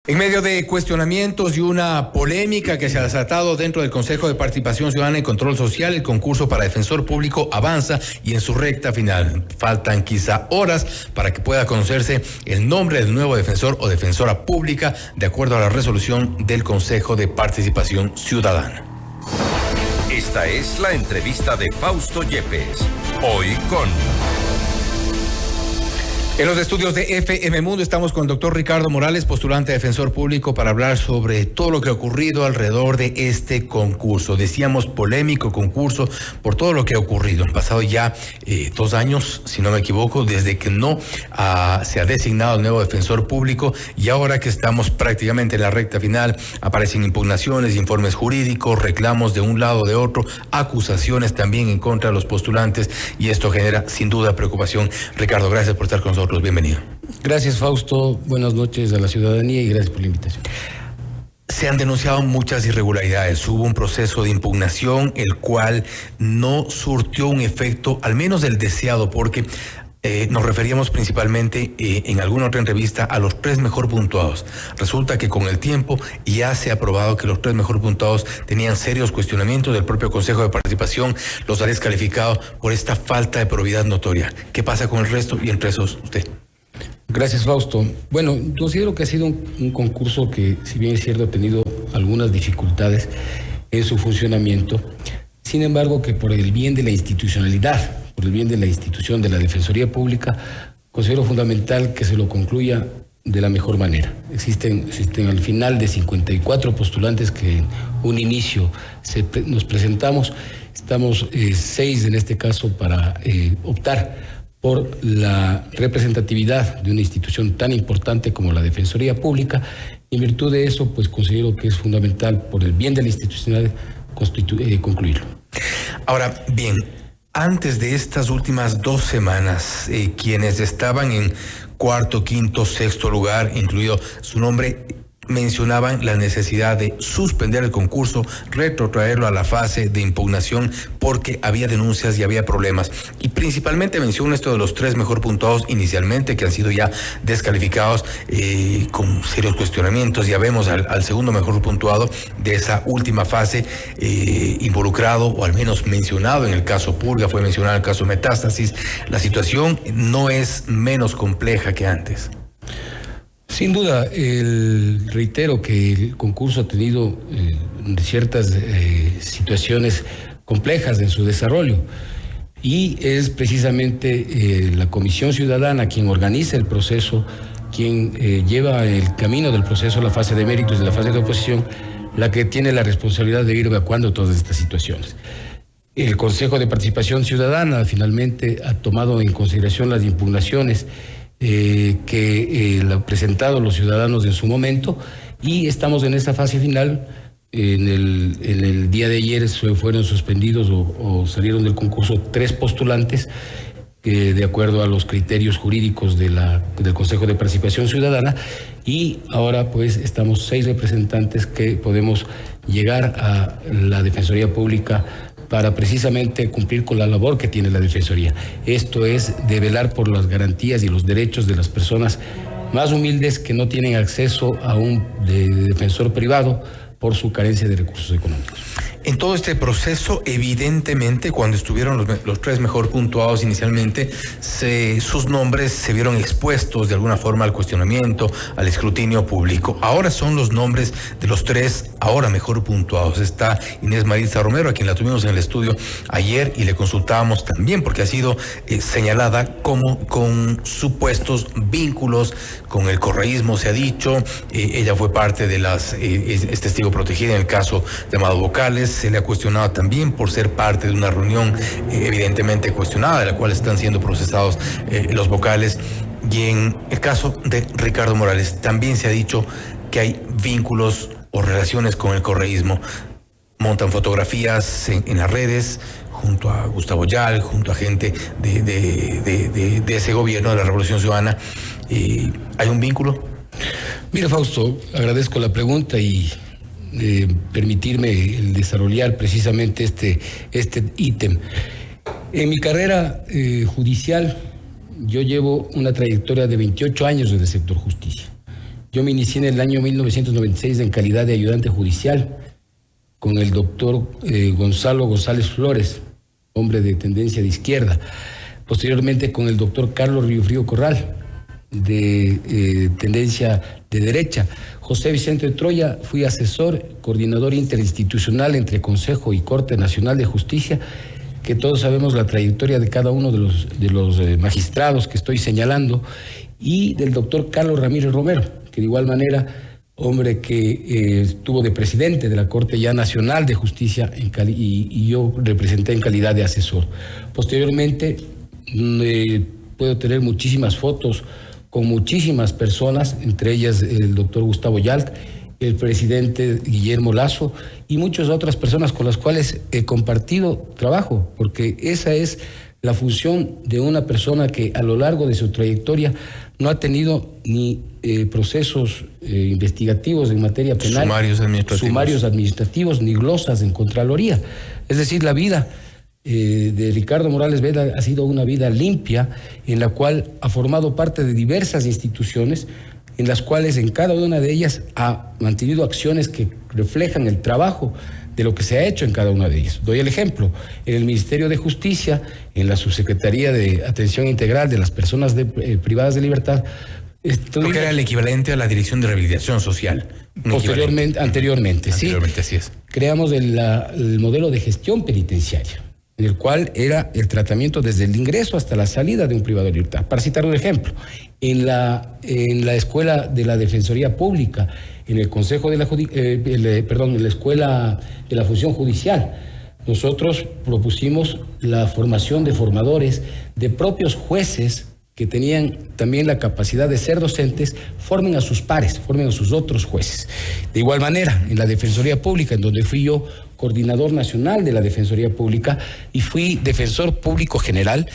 En medio de cuestionamientos y una polémica que se ha desatado dentro del Consejo de Participación Ciudadana y Control Social, el concurso para defensor público avanza y en su recta final. Faltan quizá horas para que pueda conocerse el nombre del nuevo defensor o defensora pública de acuerdo a la resolución del Consejo de Participación Ciudadana. Esta es la entrevista de Fausto Yepes. Hoy con... En los estudios de FM Mundo estamos con el doctor Ricardo Morales, postulante a defensor público, para hablar sobre todo lo que ha ocurrido alrededor de este concurso. Decíamos polémico concurso por todo lo que ha ocurrido. Han pasado ya 2 años, si no me equivoco, desde que se ha designado el nuevo defensor público, y ahora que estamos prácticamente en la recta final, aparecen impugnaciones, informes jurídicos, reclamos de un lado o de otro, acusaciones también en contra de los postulantes, y esto genera sin duda preocupación. Ricardo, gracias por estar con nosotros. Bienvenido. Gracias, Fausto. Buenas noches a la ciudadanía y gracias por la invitación. Se han denunciado muchas irregularidades. Hubo un proceso de impugnación el cual no surtió un efecto, al menos el deseado, porque nos referíamos principalmente en alguna otra entrevista a los 3 mejor puntuados. Resulta que con el tiempo ya se ha probado que los 3 mejor puntuados tenían serios cuestionamientos del propio Consejo de Participación, los ha descalificado por esta falta de probidad notoria. ¿Qué pasa con el resto y entre esos usted? Gracias, Fausto. Bueno, considero que ha sido un concurso que, si bien es cierto, ha tenido algunas dificultades en su funcionamiento. Sin embargo, que por el bien de la institucionalidad, por el bien de la institución de la Defensoría Pública, considero fundamental que se lo concluya de la mejor manera. Existen al final de 54 postulantes que en un inicio nos presentamos, estamos 6 en este caso para optar por la representatividad de una institución tan importante como la Defensoría Pública. En virtud de eso, pues considero que es fundamental, por el bien de la institucionalidad, concluirlo. Ahora, bien, antes de estas últimas 2 semanas, quienes estaban en 4º, 5º, 6º lugar, incluido su nombre, mencionaban la necesidad de suspender el concurso, retrotraerlo a la fase de impugnación porque había denuncias y había problemas. Y principalmente menciona esto de los 3 mejor puntuados inicialmente, que han sido ya descalificados con serios cuestionamientos. Ya vemos al segundo mejor puntuado de esa última fase involucrado, o al menos mencionado en el caso Purga, fue mencionado en el caso Metástasis. La situación no es menos compleja que antes. Sin duda, reitero que el concurso ha tenido ciertas situaciones complejas en su desarrollo, y es precisamente la Comisión Ciudadana quien organiza el proceso, quien lleva el camino del proceso, la fase de méritos y la fase de oposición, la que tiene la responsabilidad de ir evacuando todas estas situaciones. El Consejo de Participación Ciudadana finalmente ha tomado en consideración las impugnaciones que han presentado los ciudadanos en su momento, y estamos en esta fase final. En el día de ayer fueron suspendidos o salieron del concurso 3 postulantes de acuerdo a los criterios jurídicos del Consejo de Participación Ciudadana, y ahora pues estamos 6 representantes que podemos llegar a la Defensoría Pública para precisamente cumplir con la labor que tiene la Defensoría. Esto es de velar por las garantías y los derechos de las personas más humildes que no tienen acceso a un defensor privado por su carencia de recursos económicos. En todo este proceso, evidentemente, cuando estuvieron los 3 mejor puntuados inicialmente, sus nombres se vieron expuestos de alguna forma al cuestionamiento, al escrutinio público. Ahora son los nombres de los 3 ahora mejor puntuados. Está Inés Maritza Romero, a quien la tuvimos en el estudio ayer y le consultábamos también porque ha sido señalada como con supuestos vínculos con el correísmo, se ha dicho. Ella fue parte de es testigo protegida en el caso de Amado Vocales. Se le ha cuestionado también por ser parte de una reunión evidentemente cuestionada, de la cual están siendo procesados los vocales. Y en el caso de Ricardo Morales también se ha dicho que hay vínculos o relaciones con el correísmo. Montan fotografías en las redes junto a Gustavo Yal, junto a gente de ese gobierno de la Revolución Ciudadana. ¿Hay un vínculo? Mira, Fausto, agradezco la pregunta y permitirme desarrollar precisamente este ítem. En mi carrera judicial, yo llevo una trayectoria de 28 años en el sector justicia. Yo me inicié en el año 1996 en calidad de ayudante judicial con el doctor Gonzalo González Flores, hombre de tendencia de izquierda. Posteriormente con el doctor Carlos Riofrío Corral, de tendencia de derecha. José Vicente Troya, fui asesor, coordinador interinstitucional entre Consejo y Corte Nacional de Justicia, que todos sabemos la trayectoria de cada uno de los magistrados que estoy señalando, y del doctor Carlos Ramírez Romero, que de igual manera, hombre que estuvo de presidente de la Corte ya Nacional de Justicia y yo representé en calidad de asesor. Posteriormente, puedo tener muchísimas fotos con muchísimas personas, entre ellas el doctor Gustavo Yalt, el presidente Guillermo Lazo y muchas otras personas con las cuales he compartido trabajo, porque esa es la función de una persona que a lo largo de su trayectoria no ha tenido ni procesos investigativos en materia penal, sumarios administrativos, ni glosas en Contraloría. Es decir, la vida de Ricardo Morales Veda ha sido una vida limpia, en la cual ha formado parte de diversas instituciones, en las cuales en cada una de ellas ha mantenido acciones que reflejan el trabajo de lo que se ha hecho en cada una de ellas. Doy el ejemplo: en el Ministerio de Justicia, en la Subsecretaría de Atención Integral de las Personas privadas de libertad. Lo que era el equivalente a la Dirección de Rehabilitación Social. Anteriormente, sí. Anteriormente, así es. Creamos el modelo de gestión penitenciaria, en el cual era el tratamiento desde el ingreso hasta la salida de un privado de libertad. Para citar un ejemplo, en la Escuela de la Defensoría Pública, en el Consejo de en la Escuela de la Función Judicial, nosotros propusimos la formación de formadores, de propios jueces que tenían también la capacidad de ser docentes, formen a sus pares, formen a sus otros jueces. De igual manera, en la Defensoría Pública, en donde fui yo coordinador nacional de la Defensoría Pública y fui defensor público general,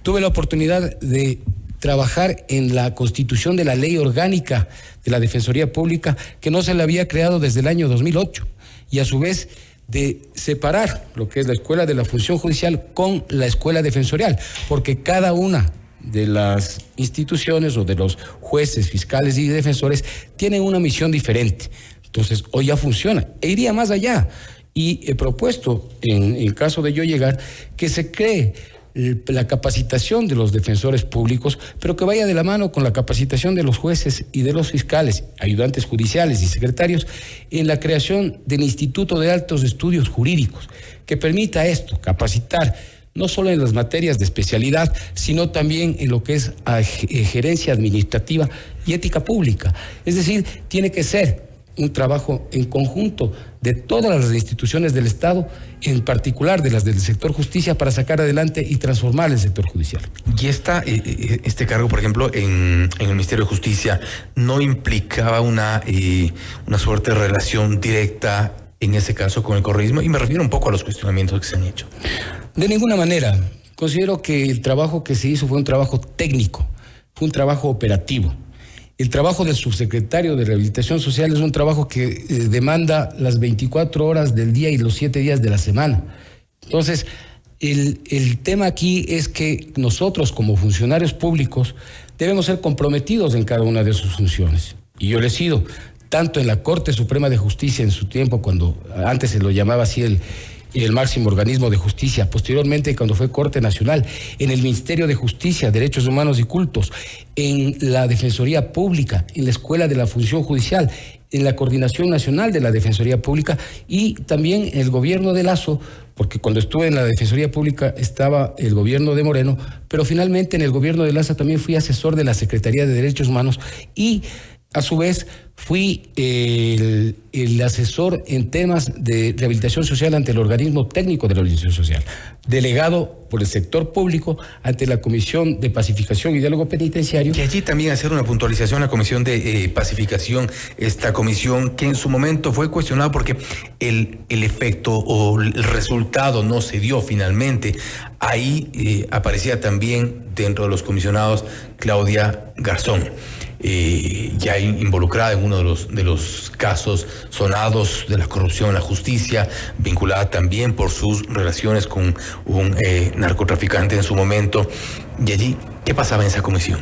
tuve la oportunidad de trabajar en la constitución de la ley orgánica de la Defensoría Pública, que no se la había creado desde el año 2008, y a su vez de separar lo que es la Escuela de la Función Judicial con la Escuela Defensorial, porque cada una de las instituciones o de los jueces, fiscales y defensores tienen una misión diferente. Entonces, hoy ya funciona. E iría más allá. Y he propuesto, en caso de yo llegar, que se cree la capacitación de los defensores públicos, pero que vaya de la mano con la capacitación de los jueces y de los fiscales, ayudantes judiciales y secretarios, en la creación del Instituto de Altos Estudios Jurídicos, que permita esto, capacitar no solo en las materias de especialidad, sino también en lo que es gerencia administrativa y ética pública. Es decir, tiene que ser un trabajo en conjunto de todas las instituciones del Estado, en particular de las del sector justicia, para sacar adelante y transformar el sector judicial. Y este cargo, por ejemplo, en el Ministerio de Justicia, ¿no implicaba una suerte de relación directa, en ese caso, con el correísmo? Y me refiero un poco a los cuestionamientos que se han hecho. De ninguna manera. Considero que el trabajo que se hizo fue un trabajo técnico, fue un trabajo operativo. El trabajo del subsecretario de Rehabilitación Social es un trabajo que demanda las 24 horas del día y los 7 días de la semana. Entonces, el tema aquí es que nosotros, como funcionarios públicos, debemos ser comprometidos en cada una de sus funciones. Y yo lo he sido, tanto en la Corte Suprema de Justicia en su tiempo, cuando antes se lo llamaba así el máximo organismo de justicia, posteriormente cuando fue Corte Nacional, en el Ministerio de Justicia, Derechos Humanos y Cultos, en la Defensoría Pública, en la Escuela de la Función Judicial, en la Coordinación Nacional de la Defensoría Pública y también en el gobierno de Lazo, porque cuando estuve en la Defensoría Pública estaba el gobierno de Moreno, pero finalmente en el gobierno de Lazo también fui asesor de la Secretaría de Derechos Humanos y a su vez fui el asesor en temas de rehabilitación social ante el organismo técnico de rehabilitación social, delegado por el sector público ante la Comisión de Pacificación y Diálogo Penitenciario. Y allí también hacer una puntualización, la Comisión de Pacificación, esta comisión que en su momento fue cuestionada porque el efecto o el resultado no se dio finalmente. Ahí aparecía también dentro de los comisionados Claudia Garzón. Ya involucrada en uno de los casos sonados de la corrupción en la justicia, vinculada también por sus relaciones con un narcotraficante en su momento. Y allí, ¿qué pasaba en esa comisión?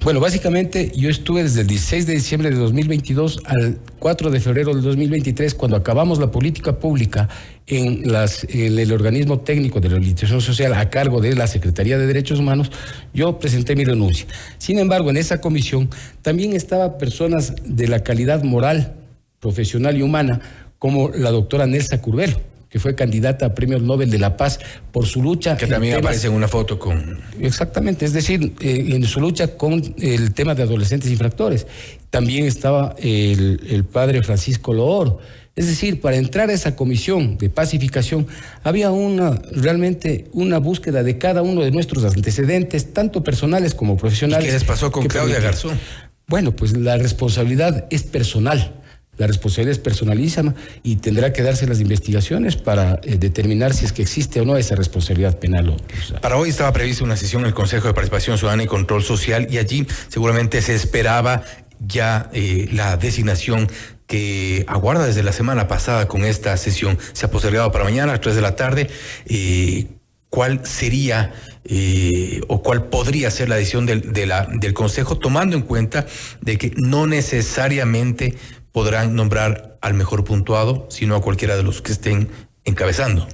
Bueno, básicamente yo estuve desde el 16 de diciembre de 2022 al 4 de febrero del 2023, cuando acabamos la política pública en el organismo técnico de la rehabilitación social a cargo de la Secretaría de Derechos Humanos. Yo presenté mi renuncia. Sin embargo, en esa comisión también estaban personas de la calidad moral, profesional y humana, como la doctora Nelsa Curbelo, que fue candidata a Premios Nobel de la Paz por su lucha. Que también aparece en una foto con... Exactamente, es decir, en su lucha con el tema de adolescentes infractores. También estaba el padre Francisco Looro. Es decir, para entrar a esa comisión de pacificación había realmente una búsqueda de cada uno de nuestros antecedentes, tanto personales como profesionales. ¿Y qué les pasó con Claudia Garzón? Bueno, pues la responsabilidad es personal. La responsabilidad es personalísima y tendrá que darse las investigaciones para determinar si es que existe o no esa responsabilidad penal. Para hoy estaba prevista una sesión en el Consejo de Participación Ciudadana y Control Social, y allí seguramente se esperaba ya la designación que aguarda desde la semana pasada con esta sesión. Se ha postergado para mañana a las 3 de la tarde. ¿Cuál sería o cuál podría ser la decisión del Consejo, tomando en cuenta de que no necesariamente podrán nombrar al mejor puntuado, sino a cualquiera de los que estén encabezando?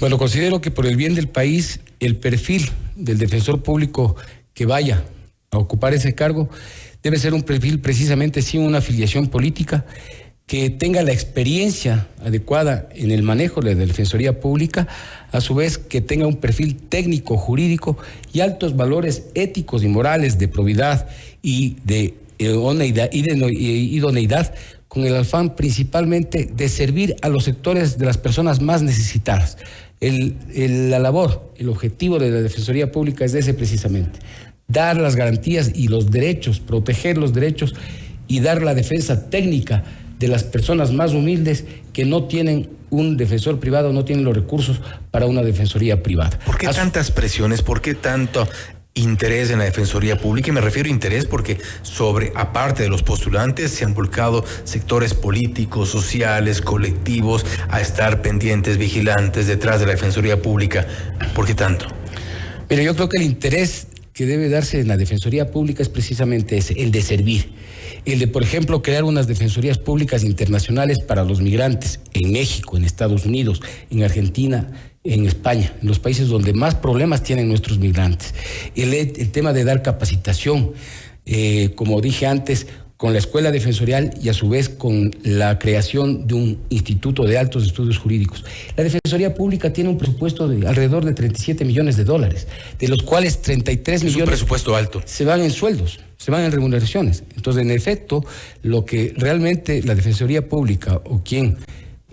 Bueno, considero que por el bien del país, el perfil del defensor público que vaya a ocupar ese cargo debe ser un perfil precisamente sin una afiliación política, que tenga la experiencia adecuada en el manejo de la Defensoría Pública, a su vez que tenga un perfil técnico, jurídico y altos valores éticos y morales de probidad y de idoneidad, con el afán principalmente de servir a los sectores de las personas más necesitadas. La labor, el objetivo de la Defensoría Pública es ese precisamente: dar las garantías y los derechos, proteger los derechos y dar la defensa técnica de las personas más humildes que no tienen un defensor privado, no tienen los recursos para una defensoría privada. ¿Por qué tantas presiones? ¿Por qué tanto interés en la Defensoría Pública? Y me refiero a interés porque aparte de los postulantes, se han volcado sectores políticos, sociales, colectivos a estar pendientes, vigilantes detrás de la Defensoría Pública. ¿Por qué tanto? Mira, yo creo que el interés que debe darse en la Defensoría Pública es precisamente ese, el de servir. El de, por ejemplo, crear unas defensorías públicas internacionales para los migrantes en México, en Estados Unidos, en Argentina, en España, en los países donde más problemas tienen nuestros migrantes. El tema de dar capacitación, como dije antes, con la escuela defensorial y a su vez con la creación de un instituto de altos estudios jurídicos. La Defensoría Pública tiene un presupuesto de alrededor de $37 millones, de los cuales 33 millones... Es un presupuesto alto. Se van en sueldos, se van en remuneraciones. Entonces, en efecto, lo que realmente la Defensoría Pública o quien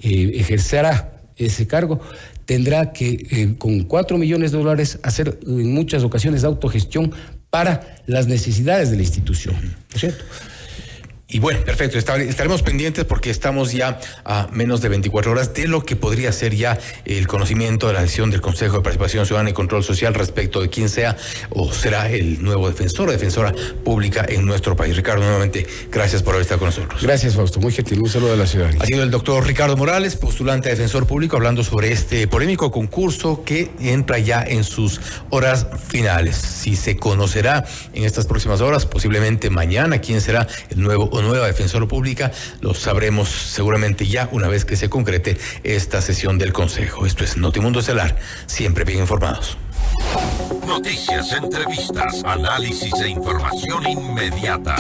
ejercerá ese cargo tendrá que, con $4 millones, hacer en muchas ocasiones autogestión para las necesidades de la institución, ¿no es cierto? Y bueno, perfecto, estaremos pendientes porque estamos ya a menos de 24 horas de lo que podría ser ya el conocimiento de la decisión del Consejo de Participación Ciudadana y Control Social respecto de quién sea o será el nuevo defensor o defensora pública en nuestro país. Ricardo, nuevamente, gracias por haber estado con nosotros. Gracias, Fausto, muy gentil, un saludo a la ciudadanía. Ha sido el doctor Ricardo Morales, postulante a defensor público, hablando sobre este polémico concurso que entra ya en sus horas finales. Si se conocerá en estas próximas horas, posiblemente mañana, quién será el nuevo o nueva defensora pública, lo sabremos seguramente ya una vez que se concrete esta sesión del Consejo. Esto es Notimundo Estelar, siempre bien informados. Noticias, entrevistas, análisis e información inmediata.